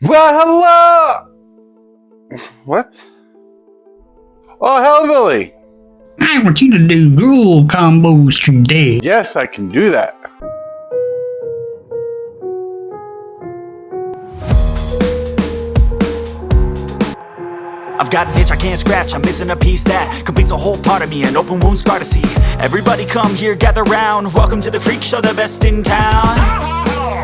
Well, hello! What? Oh, hillbilly! I want you to do Gruul Combos today. Yes, I can do that. I've got an itch I can't scratch, I'm missing a piece that completes a whole part of me, an open wound scar to see. Everybody come here, gather round, welcome to the freak show, the best in town.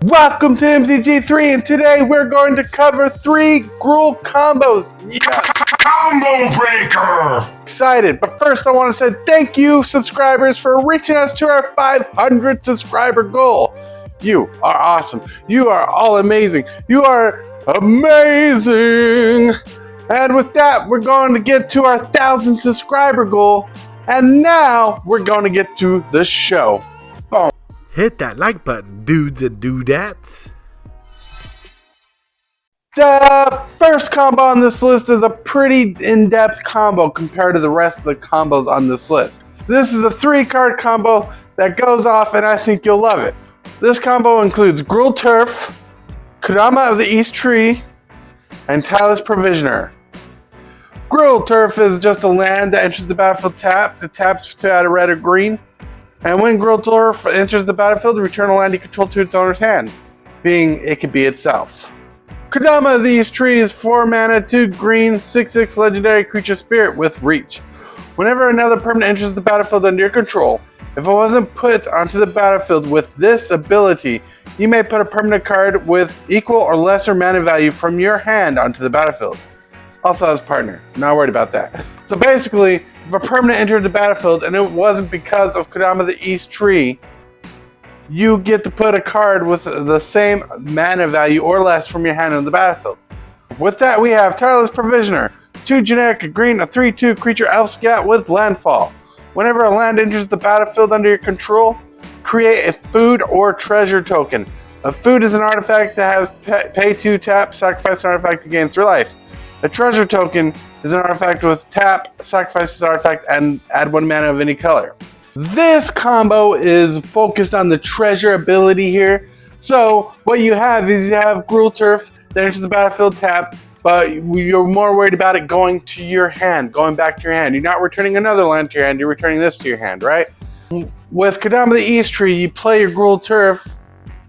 Welcome to MTG3, and today we're going to cover 3 Gruul Combos. Yeah. Combo Breaker! Excited, but first I want to say thank you, subscribers, for reaching us to our 500 subscriber goal. You are awesome. You are all amazing. You are amazing. And with that, we're going to get to our 1,000 subscriber goal. And now we're going to get to the show. Boom. Hit that like button, dudes and dudettes. The first combo on this list is a pretty in-depth combo compared to the rest of the combos on this list. This is a 3-card combo that goes off, and I think you'll love it. This combo includes Gruul Turf, Kodama of the East Tree, and Tortoise Provisioner. Gruul Turf is just a land that enters the battlefield tapped. It taps to add a red or green. And when Gruul Turf enters the battlefield, return a land you control to its owner's hand, being it could be itself. Kodama of the East Tree is 4 mana, 2 green, 6/6 legendary creature spirit with reach. Whenever another permanent enters the battlefield under your control, if it wasn't put onto the battlefield with this ability, you may put a permanent card with equal or lesser mana value from your hand onto the battlefield. Also has partner. Not worried about that. So basically, if a permanent entered the battlefield and it wasn't because of Kodama of the East Tree, you get to put a card with the same mana value or less from your hand on the battlefield. With that, we have Tortoise Provisioner. 2 generic green, a 3/2 creature elf scout with landfall. Whenever a land enters the battlefield under your control, create a food or treasure token. A food is an artifact that has pay 2 tap, sacrifice an artifact to gain 3 life. A treasure token is an artifact with tap, sacrifice this artifact, and add 1 mana of any color. This combo is focused on the treasure ability here. So what you have is you have Gruul Turf that enters the battlefield tapped, but you're more worried about it going to your hand, going back to your hand. You're not returning another land to your hand, you're returning this to your hand, right? With Kodama of the East Tree, you play your Gruul Turf,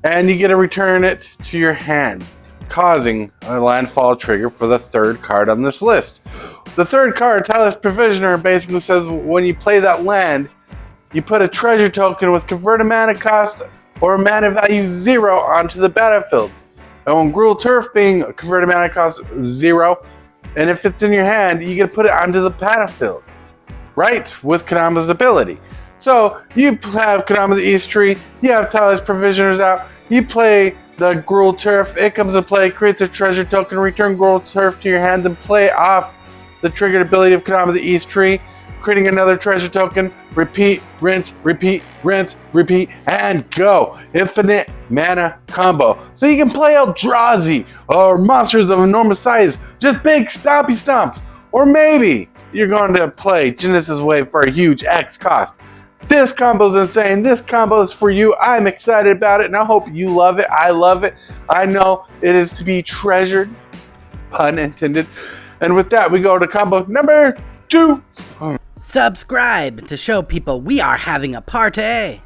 and you get to return it to your hand, causing a landfall trigger for the 3rd card on this list. The 3rd card, Tortoise Provisioner, basically says when you play that land, you put a treasure token with converted mana cost or mana value 0 onto the battlefield. And when Gruul Turf being converted mana cost 0, and if it's in your hand, you get to put it onto the battlefield, right? With Kodama's ability. So you have Kodama of the East Tree, you have Tortoise Provisioners out, you play the Gruul Turf, it comes into play, creates a treasure token, return Gruul Turf to your hand, and play off the triggered ability of Kodama of the East Tree, creating another treasure token, repeat, rinse, repeat, rinse, repeat, and go. Infinite mana combo. So you can play Eldrazi or monsters of enormous size, just big stompy stomps. Or maybe you're going to play Genesis Wave for a huge X cost. This combo is insane. This combo is for you. I'm excited about it, and I hope you love it. I love it. I know it is to be treasured, pun intended. And with that, we go to combo number 2. Subscribe to show people we are having a party.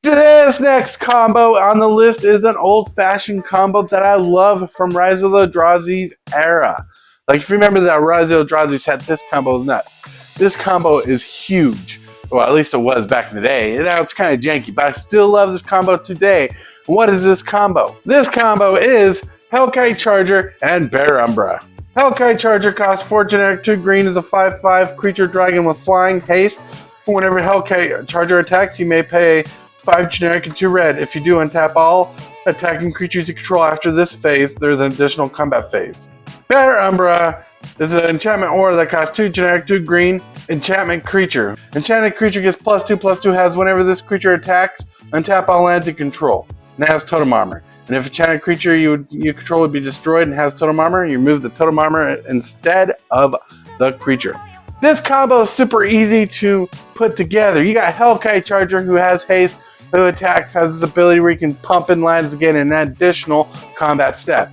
This next combo on the list is an old-fashioned combo that I love from Rise of the Eldrazi's era. Like, if you remember that Rise of the Eldrazi set, this combo is nuts. This combo is huge. Well, at least it was back in the day. Now it's kind of janky, but I still love this combo today. What is this combo? This combo is Hellkite Charger and Bear Umbra. Hellkite Charger costs 4 generic, 2 green, is a 5/5 creature dragon with flying haste. Whenever Hellkite Charger attacks, you may pay 5 generic and 2 red. If you do, untap all attacking creatures you control after this phase. There's an additional combat phase. Bear Umbra is an enchantment aura that costs 2 generic, 2 green, enchantment creature. Enchanted creature gets +2/+2, has whenever this creature attacks, untap all lands you control, and it has totem armor. And if a enchanted creature you control would be destroyed and has totem armor, you remove the totem armor instead of the creature. This combo is super easy to put together. You got Hellkite Charger who has haste. who attacks has this ability where you can pump in lands again an additional combat step.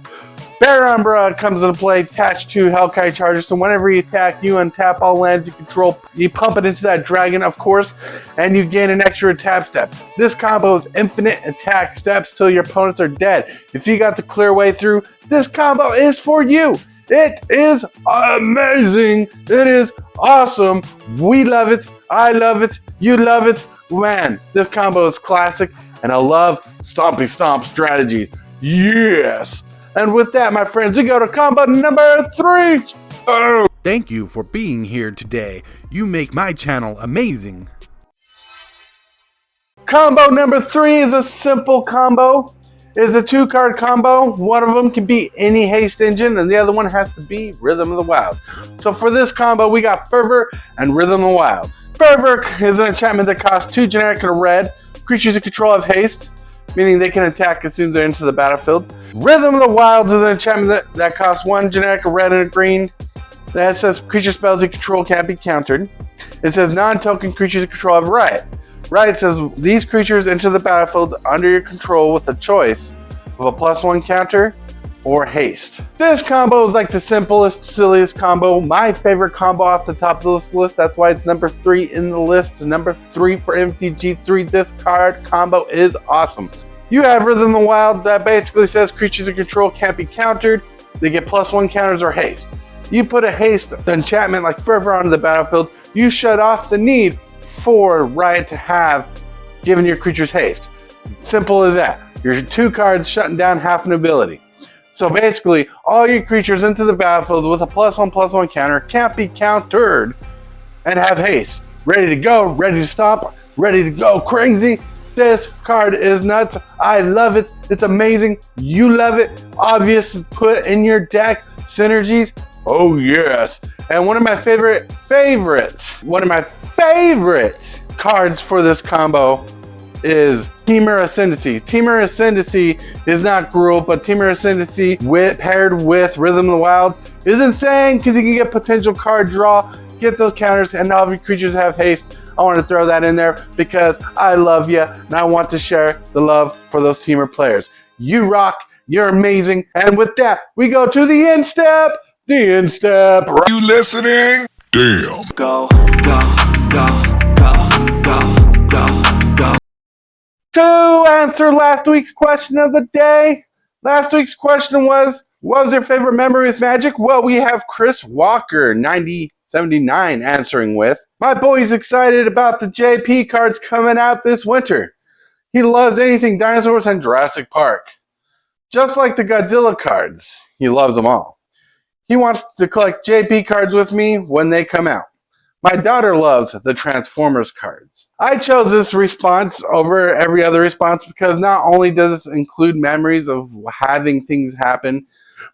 Bear Umbra comes into play attached to Hellkite Charger, so whenever you attack, you untap all lands you control, you pump it into that dragon, of course, and you gain an extra attack step. This combo is infinite attack steps till your opponents are dead. If you got the clear way through, this combo is for you. It is amazing. It is awesome. We love it. I love it. You love it. Man, this combo is classic, and I love Stompy Stomp strategies. Yes. And with that, my friends, we go to combo number 3. Oh. Thank you for being here today. You make my channel amazing. Combo number 3 is a simple combo. It's a 2-card combo. One of them can be any haste engine, and the other one has to be Rhythm of the Wild. So for this combo, we got Fervor and Rhythm of the Wild. Fervor is an enchantment that costs 2 generic and a red. Creatures in control have haste, meaning they can attack as soon as they're into the battlefield. Rhythm of the Wild is an enchantment that costs 1 generic, a red, and a green. That says creature spells you control can't be countered. It says non-token creatures in control have Riot. Riot says these creatures enter the battlefield under your control with a choice of a +1 counter or haste. This combo is like the simplest, silliest combo. My favorite combo off the top of this list. That's why it's number 3 in the list. Number 3 for MTG3. This card combo is awesome. You have Rhythm of the Wild that basically says creatures in control can't be countered. They get +1 counters or haste. You put a haste enchantment like Fervor onto the battlefield, you shut off the need for Riot to have given your creatures haste. Simple as that. Your 2 cards shutting down half an ability. So basically, all your creatures into the battlefield with a +1/+1 counter can't be countered and have haste. Ready to go, ready to stomp, ready to go crazy. This card is nuts. I love it. It's amazing. You love it. Obvious, put in your deck. Synergies. Oh yes. And one of my favorite cards for this combo is Temur Ascendancy. Temur Ascendancy is not Gruul, but Temur Ascendancy paired with Rhythm of the Wild is insane because you can get potential card draw, get those counters, and all of your creatures have haste. I want to throw that in there because I love you and I want to share the love for those Temur players. You rock, you're amazing, and with that, we go to the end step. The end step. You listening? Damn. Go, go, go, go, go, go, go. To answer last week's question of the day, last week's question was, what was your favorite memory with Magic? Well, we have Chris Walker, 9079, answering with, my boy's excited about the JP cards coming out this winter. He loves anything dinosaurs and Jurassic Park. Just like the Godzilla cards, he loves them all. He wants to collect JP cards with me when they come out. My daughter loves the Transformers cards. I chose this response over every other response because not only does this include memories of having things happen,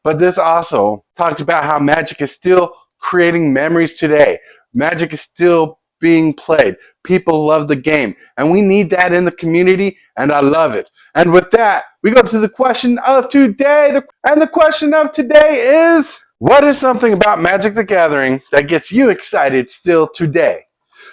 but this also talks about how Magic is still creating memories today. Magic is still being played. People love the game, and we need that in the community, and I love it. And with that, we go to the question of today. And the question of today is, what is something about Magic the Gathering that gets you excited still today?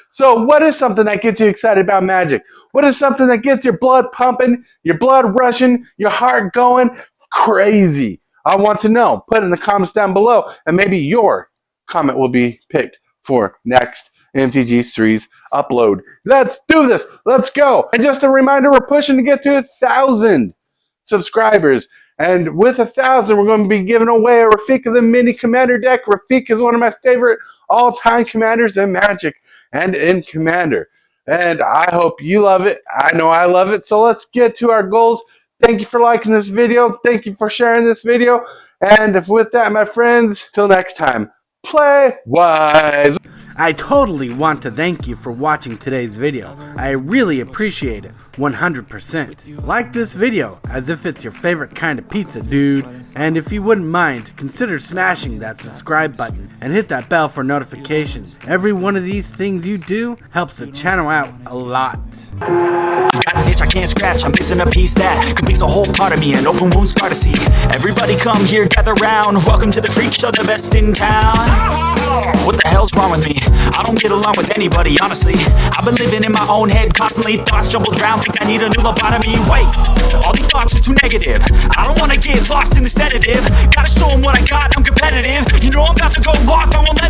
So what is something that gets you excited about Magic? What is something that gets your blood pumping, your blood rushing, your heart going crazy? I want to know. Put it in the comments down below, and maybe your comment will be picked for next MTG3's upload. Let's do this. Let's go. And just a reminder, we're pushing to get to 1,000 subscribers. And with 1,000, we're going to be giving away a Rafika the Mini Commander deck. Rafika is one of my favorite all-time commanders in Magic and in Commander. And I hope you love it. I know I love it. So let's get to our goals. Thank you for liking this video. Thank you for sharing this video. And with that, my friends, till next time, play wise. I totally want to thank you for watching today's video. I really appreciate it, 100%. Like this video as if it's your favorite kind of pizza, dude. And if you wouldn't mind, consider smashing that subscribe button and hit that bell for notifications. Every one of these things you do helps the channel out a lot. Got an itch I can't scratch, I'm missing a piece that completes a whole part of me, an open wound scar to see. Everybody come here, gather round. Welcome to the freak show, the best in town. What the hell's wrong with me? I don't get along with anybody, honestly. I've been living in my own head constantly. Thoughts jumbled around, think I need a new lobotomy. Wait, all these thoughts are too negative. I don't wanna get lost in the sedative. Gotta show them what I got, I'm competitive. You know I'm about to go off, I won't let